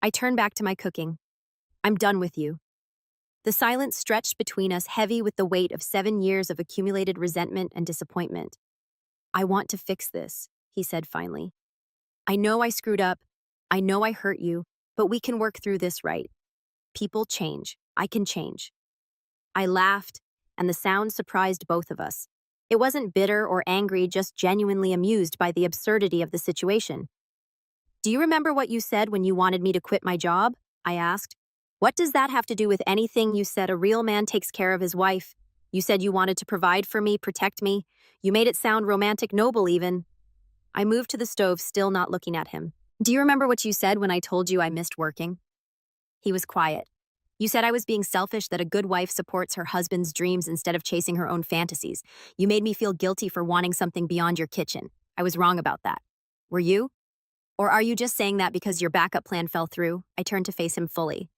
I turned back to my cooking. "I'm done with you." The silence stretched between us, heavy with the weight of 7 years of accumulated resentment and disappointment. "I want to fix this," he said finally. "I know I screwed up. I know I hurt you, but we can work through this, right? People change. I can change." I laughed, and the sound surprised both of us. It wasn't bitter or angry, just genuinely amused by the absurdity of the situation. "Do you remember what you said when you wanted me to quit my job?" I asked. "What does that have to do with anything? You said a real man takes care of his wife. You said you wanted to provide for me, protect me. You made it sound romantic, noble even." I moved to the stove, still not looking at him. "Do you remember what you said when I told you I missed working?" He was quiet. "You said I was being selfish, that a good wife supports her husband's dreams instead of chasing her own fantasies. You made me feel guilty for wanting something beyond your kitchen. I was wrong about that. Were you? Or are you just saying that because your backup plan fell through?" I turned to face him fully.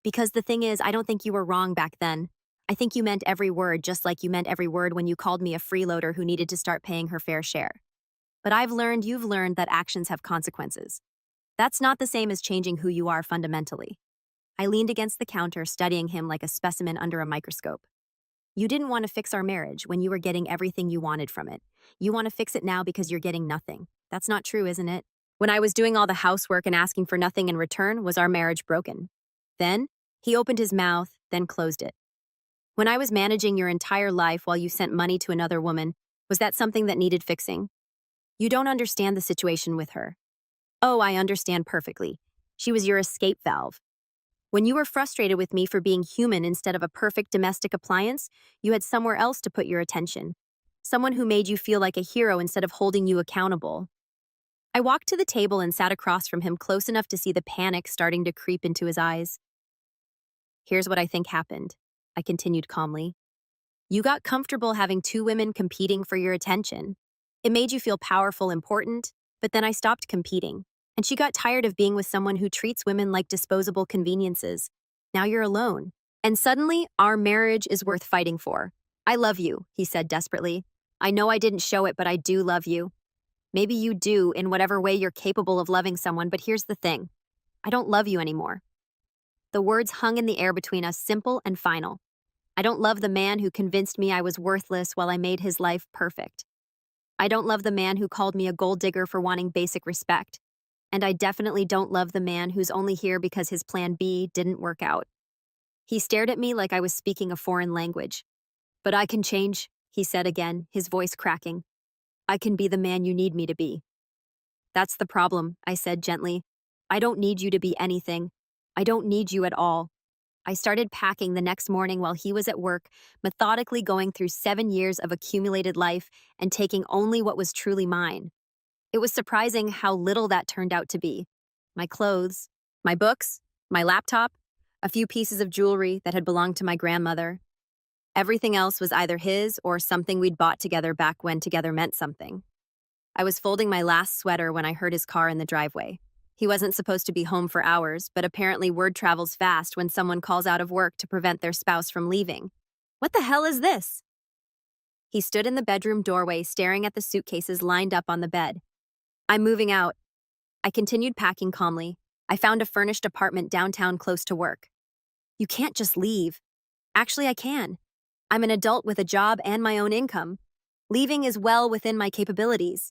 "Because the thing is, I don't think you were wrong back then. I think you meant every word, just like you meant every word when you called me a freeloader who needed to start paying her fair share. But you've learned that actions have consequences. That's not the same as changing who you are fundamentally." I leaned against the counter, studying him like a specimen under a microscope. "You didn't want to fix our marriage when you were getting everything you wanted from it. You want to fix it now because you're getting nothing. That's not true, isn't it? When I was doing all the housework and asking for nothing in return, was our marriage broken?" Then, he opened his mouth, then closed it. "When I was managing your entire life while you sent money to another woman, was that something that needed fixing? You don't understand the situation with her." "Oh, I understand perfectly. She was your escape valve. When you were frustrated with me for being human instead of a perfect domestic appliance, you had somewhere else to put your attention. Someone who made you feel like a hero instead of holding you accountable." I walked to the table and sat across from him, close enough to see the panic starting to creep into his eyes. "Here's what I think happened," I continued calmly. You got comfortable having two women competing for your attention. It made you feel powerful, important, but then I stopped competing. And she got tired of being with someone who treats women like disposable conveniences. Now you're alone. And suddenly, our marriage is worth fighting for. I love you, he said desperately. I know I didn't show it, but I do love you. Maybe you do in whatever way you're capable of loving someone, but here's the thing. I don't love you anymore. The words hung in the air between us, simple and final. I don't love the man who convinced me I was worthless while I made his life perfect. I don't love the man who called me a gold digger for wanting basic respect. And I definitely don't love the man who's only here because his plan B didn't work out. He stared at me like I was speaking a foreign language. But I can change, he said again, his voice cracking. I can be the man you need me to be. That's the problem, I said gently. I don't need you to be anything. I don't need you at all. I started packing the next morning while he was at work, methodically going through 7 years of accumulated life and taking only what was truly mine. It was surprising how little that turned out to be. My clothes, my books, my laptop, a few pieces of jewelry that had belonged to my grandmother. Everything else was either his or something we'd bought together back when together meant something. I was folding my last sweater when I heard his car in the driveway. He wasn't supposed to be home for hours, but apparently word travels fast when someone calls out of work to prevent their spouse from leaving. What the hell is this? He stood in the bedroom doorway staring at the suitcases lined up on the bed. I'm moving out. I continued packing calmly. I found a furnished apartment downtown close to work. You can't just leave. Actually, I can. I'm an adult with a job and my own income. Leaving is well within my capabilities.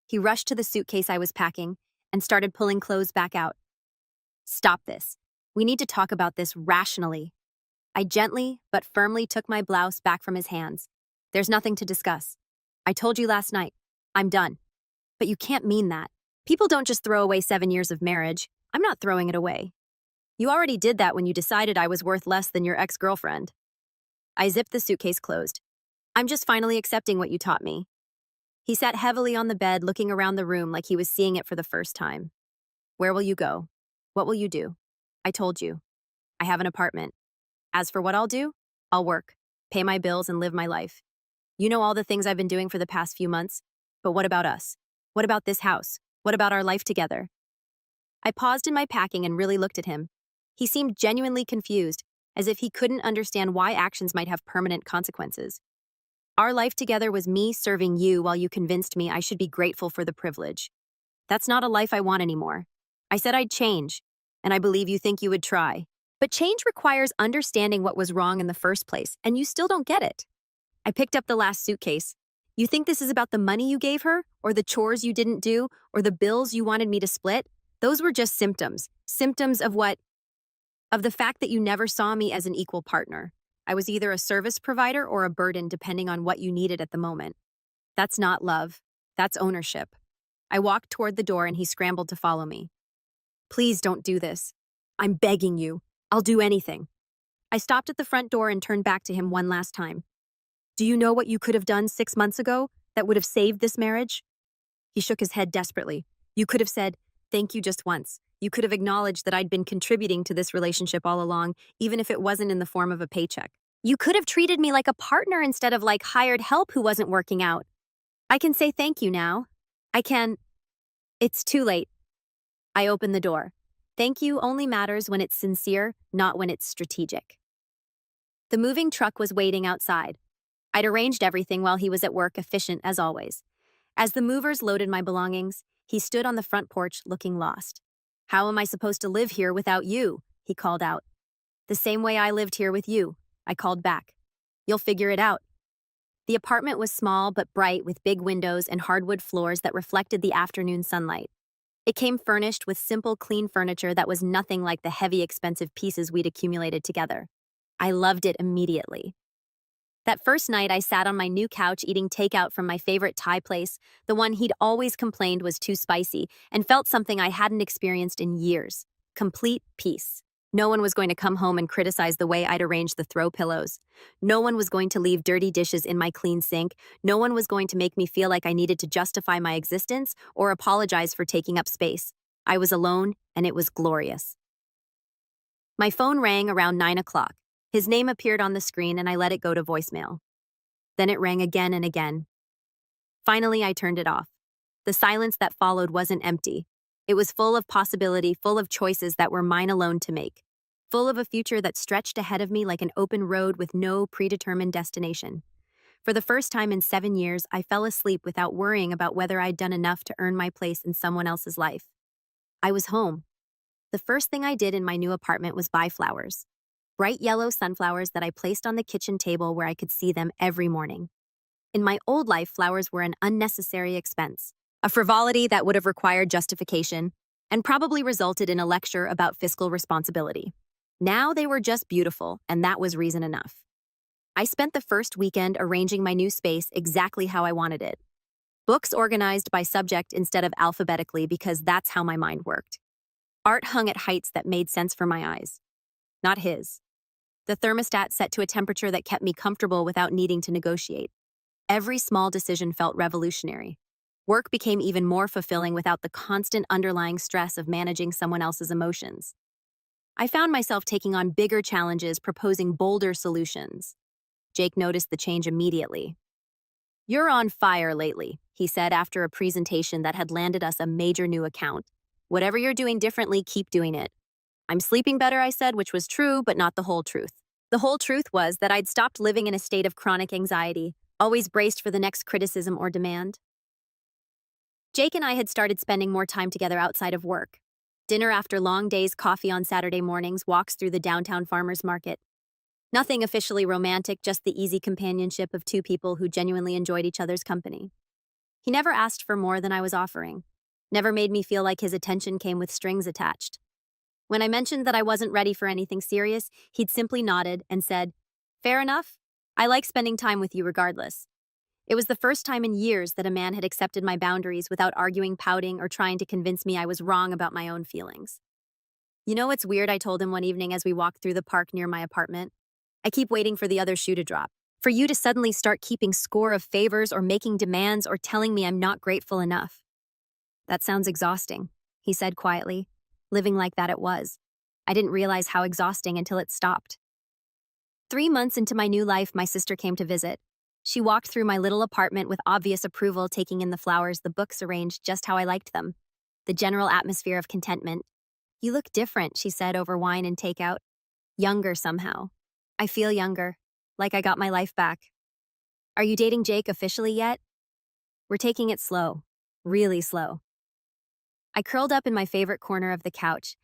He rushed to the suitcase I was packing and started pulling clothes back out. Stop this. We need to talk about this rationally. I gently but firmly took my blouse back from his hands. There's nothing to discuss. I told you last night. I'm done. But you can't mean that. People don't just throw away 7 years of marriage. I'm not throwing it away. You already did that when you decided I was worth less than your ex-girlfriend. I zipped the suitcase closed. I'm just finally accepting what you taught me. He sat heavily on the bed, looking around the room like he was seeing it for the first time. Where will you go? What will you do? I told you. I have an apartment. As for what I'll do, I'll work, pay my bills, and live my life. You know all the things I've been doing for the past few months, but what about us? What about this house? What about our life together? I paused in my packing and really looked at him. He seemed genuinely confused, as if he couldn't understand why actions might have permanent consequences. Our life together was me serving you while you convinced me I should be grateful for the privilege. That's not a life I want anymore. I said I'd change, and I believe you think you would try. But change requires understanding what was wrong in the first place, and you still don't get it. I picked up the last suitcase. You think this is about the money you gave her, or the chores you didn't do, or the bills you wanted me to split? Those were just symptoms. Symptoms of what? Of the fact that you never saw me as an equal partner. I was either a service provider or a burden depending on what you needed at the moment. That's not love. That's ownership. I walked toward the door and he scrambled to follow me. Please don't do this. I'm begging you. I'll do anything. I stopped at the front door and turned back to him one last time. Do you know what you could have done 6 months ago that would have saved this marriage? He shook his head desperately. You could have said, thank you just once. You could have acknowledged that I'd been contributing to this relationship all along, even if it wasn't in the form of a paycheck. You could have treated me like a partner instead of like hired help who wasn't working out. I can say thank you now. I can. It's too late. I opened the door. Thank you only matters when it's sincere, not when it's strategic. The moving truck was waiting outside. I'd arranged everything while he was at work, efficient as always. As the movers loaded my belongings, he stood on the front porch looking lost. How am I supposed to live here without you? He called out. The same way I lived here with you, I called back. You'll figure it out. The apartment was small but bright with big windows and hardwood floors that reflected the afternoon sunlight. It came furnished with simple, clean furniture that was nothing like the heavy, expensive pieces we'd accumulated together. I loved it immediately. That first night, I sat on my new couch eating takeout from my favorite Thai place, the one he'd always complained was too spicy, and felt something I hadn't experienced in years. Complete peace. No one was going to come home and criticize the way I'd arranged the throw pillows. No one was going to leave dirty dishes in my clean sink. No one was going to make me feel like I needed to justify my existence or apologize for taking up space. I was alone, and it was glorious. My phone rang around 9 o'clock. His name appeared on the screen and I let it go to voicemail. Then it rang again and again. Finally, I turned it off. The silence that followed wasn't empty. It was full of possibility, full of choices that were mine alone to make, full of a future that stretched ahead of me like an open road with no predetermined destination. For the first time in 7 years, I fell asleep without worrying about whether I'd done enough to earn my place in someone else's life. I was home. The first thing I did in my new apartment was buy flowers. Bright yellow sunflowers that I placed on the kitchen table where I could see them every morning. In my old life, flowers were an unnecessary expense, a frivolity that would have required justification and probably resulted in a lecture about fiscal responsibility. Now they were just beautiful, and that was reason enough. I spent the first weekend arranging my new space exactly how I wanted it. Books organized by subject instead of alphabetically because that's how my mind worked. Art hung at heights that made sense for my eyes, not his. The thermostat set to a temperature that kept me comfortable without needing to negotiate. Every small decision felt revolutionary. Work became even more fulfilling without the constant underlying stress of managing someone else's emotions. I found myself taking on bigger challenges, proposing bolder solutions. Jake noticed the change immediately. "You're on fire lately," he said after a presentation that had landed us a major new account. "Whatever you're doing differently, keep doing it." "I'm sleeping better," I said, which was true, but not the whole truth. The whole truth was that I'd stopped living in a state of chronic anxiety, always braced for the next criticism or demand. Jake and I had started spending more time together outside of work. Dinner after long days, coffee on Saturday mornings, walks through the downtown farmers market. Nothing officially romantic, just the easy companionship of two people who genuinely enjoyed each other's company. He never asked for more than I was offering, never made me feel like his attention came with strings attached. When I mentioned that I wasn't ready for anything serious, he'd simply nodded and said, "Fair enough. I like spending time with you regardless." It was the first time in years that a man had accepted my boundaries without arguing, pouting, or trying to convince me I was wrong about my own feelings. "You know what's weird?" I told him one evening as we walked through the park near my apartment. "I keep waiting for the other shoe to drop, for you to suddenly start keeping score of favors or making demands or telling me I'm not grateful enough." "That sounds exhausting," he said quietly. Living like that it was. I didn't realize how exhausting until it stopped. 3 months into my new life, my sister came to visit. She walked through my little apartment with obvious approval, taking in the flowers, the books arranged just how I liked them. The general atmosphere of contentment. "You look different," she said over wine and takeout. "Younger somehow. I feel younger, like I got my life back." "Are you dating Jake officially yet?" "We're taking it slow. Really slow." I curled up in my favorite corner of the couch.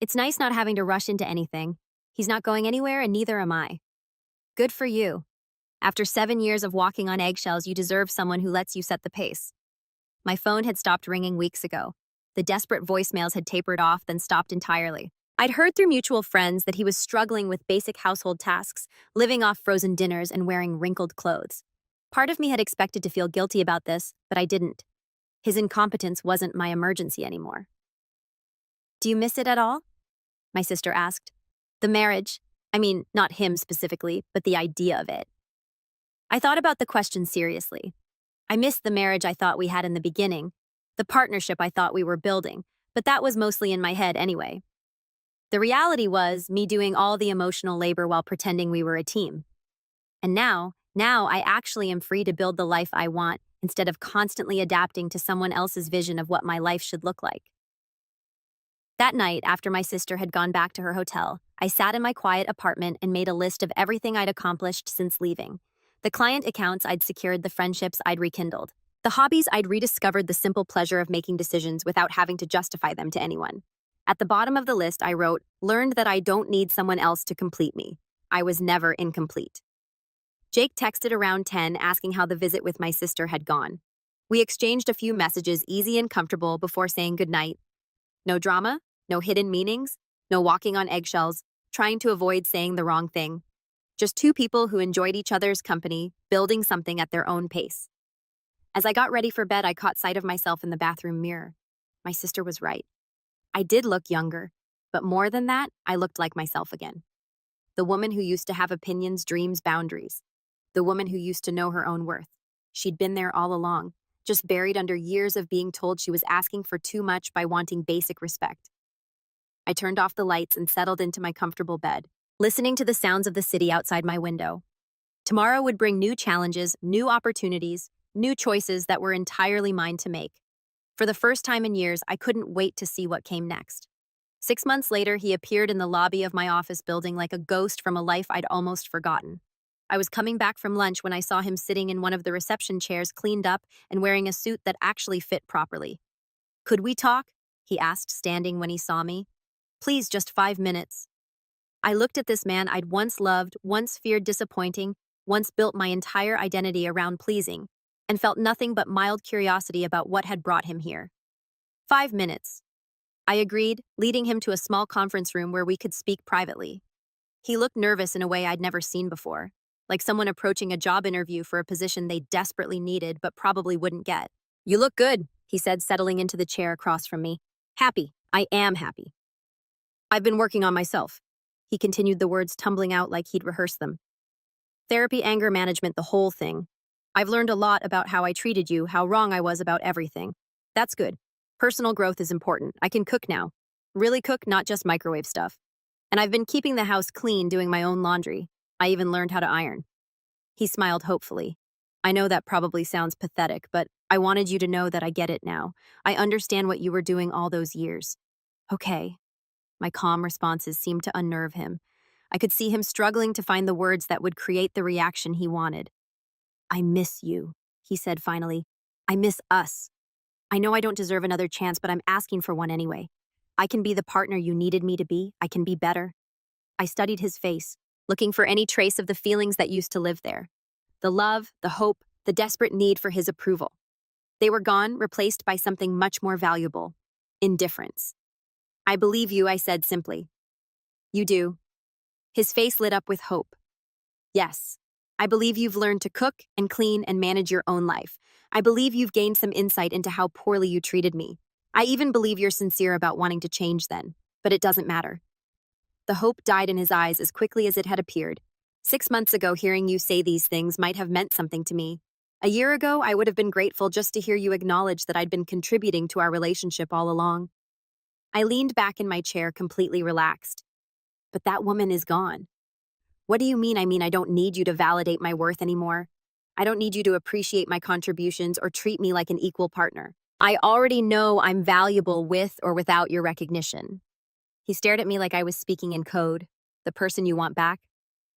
It's nice not having to rush into anything. He's not going anywhere and neither am I. "Good for you. After 7 years of walking on eggshells, you deserve someone who lets you set the pace." My phone had stopped ringing weeks ago. The desperate voicemails had tapered off, then stopped entirely. I'd heard through mutual friends that he was struggling with basic household tasks, living off frozen dinners and wearing wrinkled clothes. Part of me had expected to feel guilty about this, but I didn't. His incompetence wasn't my emergency anymore. "Do you miss it at all?" my sister asked. "The marriage. I mean, not him specifically, but the idea of it." I thought about the question seriously. I missed the marriage I thought we had in the beginning, the partnership I thought we were building, but that was mostly in my head anyway. The reality was me doing all the emotional labor while pretending we were a team. And now I actually am free to build the life I want instead of constantly adapting to someone else's vision of what my life should look like. That night, after my sister had gone back to her hotel, I sat in my quiet apartment and made a list of everything I'd accomplished since leaving. The client accounts I'd secured, the friendships I'd rekindled, the hobbies I'd rediscovered, the simple pleasure of making decisions without having to justify them to anyone. At the bottom of the list, I wrote, "Learned that I don't need someone else to complete me. I was never incomplete." Jake texted around 10 asking how the visit with my sister had gone. We exchanged a few messages, easy and comfortable, before saying goodnight. No drama, no hidden meanings, no walking on eggshells, trying to avoid saying the wrong thing. Just two people who enjoyed each other's company, building something at their own pace. As I got ready for bed, I caught sight of myself in the bathroom mirror. My sister was right. I did look younger, but more than that, I looked like myself again. The woman who used to have opinions, dreams, boundaries. The woman who used to know her own worth. She'd been there all along, just buried under years of being told she was asking for too much by wanting basic respect. I turned off the lights and settled into my comfortable bed. listening to the sounds of the city outside my window. Tomorrow would bring new challenges, new opportunities, new choices that were entirely mine to make. For the first time in years, I couldn't wait to see what came next. 6 months later, he appeared in the lobby of my office building like a ghost from a life I'd almost forgotten. I was coming back from lunch when I saw him sitting in one of the reception chairs, cleaned up and wearing a suit that actually fit properly. "Could we talk?" he asked, standing when he saw me. "Please, just 5 minutes." I looked at this man I'd once loved, once feared disappointing, once built my entire identity around pleasing, and felt nothing but mild curiosity about what had brought him here. 5 minutes. I agreed, leading him to a small conference room where we could speak privately. He looked nervous in a way I'd never seen before, like someone approaching a job interview for a position they desperately needed but probably wouldn't get. "You look good," he said, settling into the chair across from me. "Happy. I am happy. I've been working on myself." He continued, the words tumbling out like he'd rehearsed them. "Therapy, anger management, the whole thing. I've learned a lot about how I treated you, how wrong I was about everything. That's good. Personal growth is important. I can cook now. Really cook, not just microwave stuff. And I've been keeping the house clean, doing my own laundry. I even learned how to iron." He smiled hopefully. "I know that probably sounds pathetic, but I wanted you to know that I get it now. I understand what you were doing all those years." "Okay." My calm responses seemed to unnerve him. I could see him struggling to find the words that would create the reaction he wanted. "I miss you," he said finally. "I miss us. I know I don't deserve another chance, but I'm asking for one anyway. I can be the partner you needed me to be. I can be better." I studied his face, looking for any trace of the feelings that used to live there. The love, the hope, the desperate need for his approval. They were gone, replaced by something much more valuable: indifference. "I believe you," I said simply. "You do." His face lit up with hope. "Yes. I believe you've learned to cook and clean and manage your own life. I believe you've gained some insight into how poorly you treated me. I even believe you're sincere about wanting to change then, but it doesn't matter." The hope died in his eyes as quickly as it had appeared. 6 months ago, hearing you say these things might have meant something to me. A year ago, I would have been grateful just to hear you acknowledge that I'd been contributing to our relationship all along. I leaned back in my chair, completely relaxed. "But that woman is gone." "What do you mean?" "I mean, I don't need you to validate my worth anymore. I don't need you to appreciate my contributions or treat me like an equal partner. I already know I'm valuable with or without your recognition." He stared at me like I was speaking in code. "The person you want back?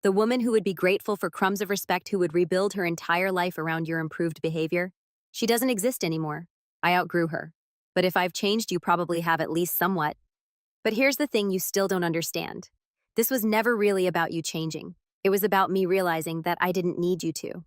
The woman who would be grateful for crumbs of respect, who would rebuild her entire life around your improved behavior? She doesn't exist anymore. I outgrew her. But if I've changed, you probably have, at least somewhat. But here's the thing you still don't understand. This was never really about you changing. It was about me realizing that I didn't need you to."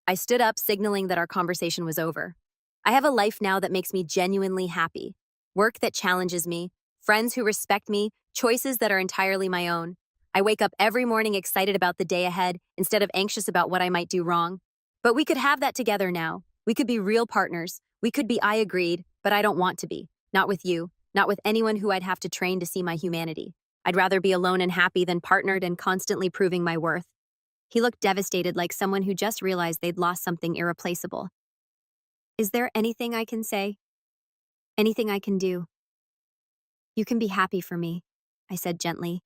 I stood up, signaling that our conversation was over. "I have a life now that makes me genuinely happy. Work that challenges me, friends who respect me, choices that are entirely my own. I wake up every morning excited about the day ahead instead of anxious about what I might do wrong. But we could have that together now. We could be real partners. We could be, I agreed, but I don't want to be. Not with you, not with anyone who I'd have to train to see my humanity. I'd rather be alone and happy than partnered and constantly proving my worth." He looked devastated, like someone who just realized they'd lost something irreplaceable. "Is there anything I can say? Anything I can do?" "You can be happy for me," I said gently.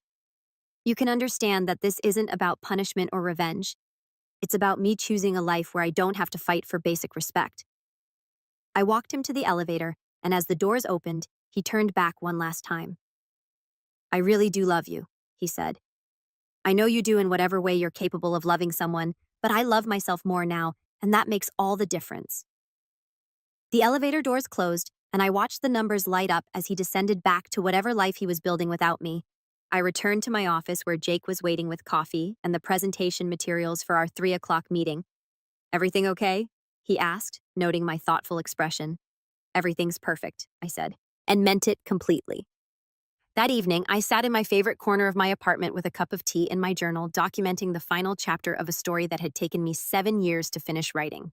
"You can understand that this isn't about punishment or revenge. It's about me choosing a life where I don't have to fight for basic respect." I walked him to the elevator, and as the doors opened, he turned back one last time. "I really do love you," he said. "I know you do in whatever way you're capable of loving someone, but I love myself more now, and that makes all the difference." The elevator doors closed, and I watched the numbers light up as he descended back to whatever life he was building without me. I returned to my office where Jake was waiting with coffee and the presentation materials for our 3 o'clock meeting. "Everything okay?" he asked, noting my thoughtful expression. "Everything's perfect," I said, and meant it completely. That evening, I sat in my favorite corner of my apartment with a cup of tea and my journal, documenting the final chapter of a story that had taken me 7 years to finish writing.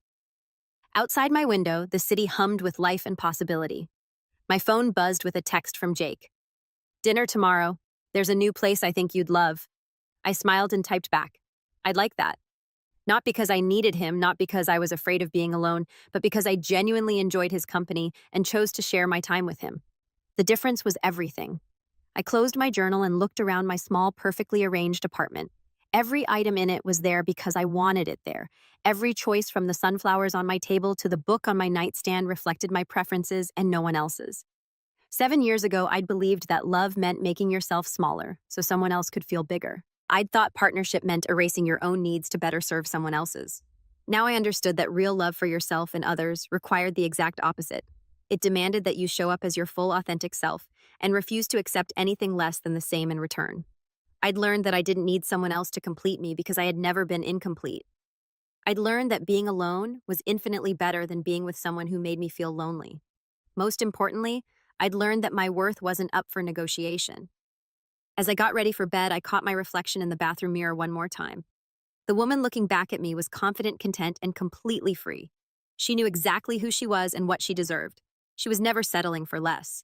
Outside my window, the city hummed with life and possibility. My phone buzzed with a text from Jake. "Dinner tomorrow. There's a new place I think you'd love." I smiled and typed back, "I'd like that." Not because I needed him, not because I was afraid of being alone, but because I genuinely enjoyed his company and chose to share my time with him. The difference was everything. I closed my journal and looked around my small, perfectly arranged apartment. Every item in it was there because I wanted it there. Every choice from the sunflowers on my table to the book on my nightstand reflected my preferences and no one else's. 7 years ago, I'd believed that love meant making yourself smaller so someone else could feel bigger. I'd thought partnership meant erasing your own needs to better serve someone else's. Now I understood that real love for yourself and others required the exact opposite. It demanded that you show up as your full, authentic self and refuse to accept anything less than the same in return. I'd learned that I didn't need someone else to complete me because I had never been incomplete. I'd learned that being alone was infinitely better than being with someone who made me feel lonely. Most importantly, I'd learned that my worth wasn't up for negotiation. As I got ready for bed, I caught my reflection in the bathroom mirror one more time. The woman looking back at me was confident, content, and completely free. She knew exactly who she was and what she deserved. She was never settling for less.